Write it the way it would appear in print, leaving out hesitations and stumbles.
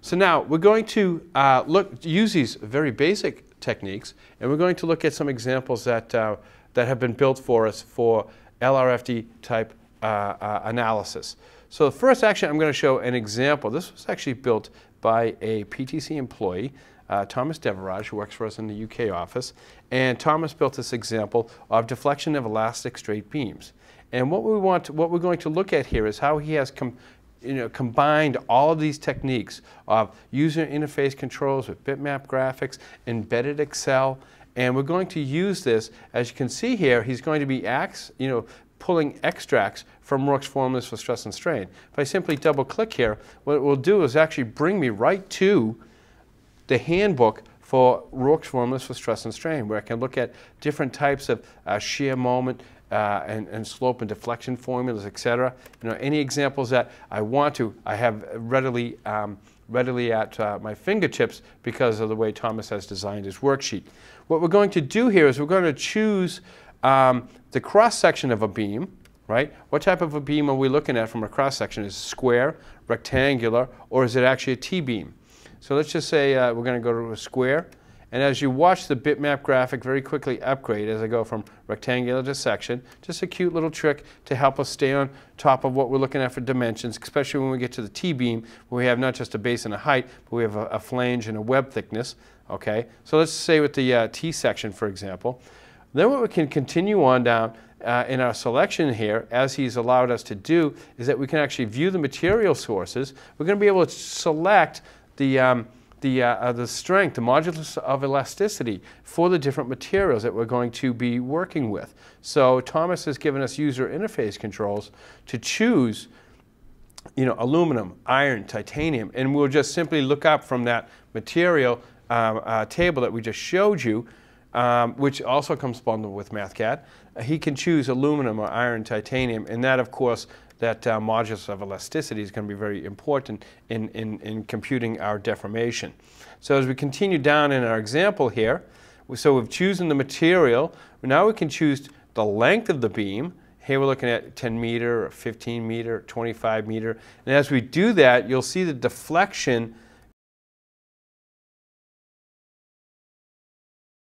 So now we're going to use these very basic techniques, and we're going to look at some examples that have been built for us for LRFD type analysis. So the first, actually, I'm going to show an example. This was actually built by a PTC employee, Thomas Devaraj, who works for us in the UK office. And Thomas built this example of deflection of elastic straight beams. And what we're going to look at here is how he has combined all of these techniques of user interface controls with bitmap graphics, embedded Excel, and we're going to use this. As you can see here, he's going to be pulling extracts from Rourke's formulas for stress and strain. If I simply double click here, what it will do is actually bring me right to the handbook for Rourke's formulas for stress and strain, where I can look at different types of shear moment and slope and deflection formulas, etc. Any examples that I want to, I have readily at my fingertips because of the way Thomas has designed his worksheet. What we're going to do here is we're going to choose the cross-section of a beam, right? What type of a beam are we looking at from a cross-section? Is it square, rectangular, or is it actually a T-beam? So let's just say we're going to go to a square. And as you watch the bitmap graphic very quickly upgrade as I go from rectangular to section, just a cute little trick to help us stay on top of what we're looking at for dimensions, especially when we get to the T-beam, where we have not just a base and a height, but we have a flange and a web thickness. Okay, so let's say with the T-section, for example. Then what we can continue on down in our selection here, as he's allowed us to do, is that we can actually view the material sources. We're going to be able to select the strength, the modulus of elasticity for the different materials that we're going to be working with. So Thomas has given us user interface controls to choose aluminum, iron, titanium, and we'll just simply look up from that material table that we just showed you, which also comes bundled with Mathcad. He can choose aluminum or iron, titanium, and that, of course, that modulus of elasticity is going to be very important in computing our deformation. So as we continue down in our example here, so we've chosen the material. Now we can choose the length of the beam. Here we're looking at 10 meter, or 15 meter, 25 meter. And as we do that, you'll see the deflection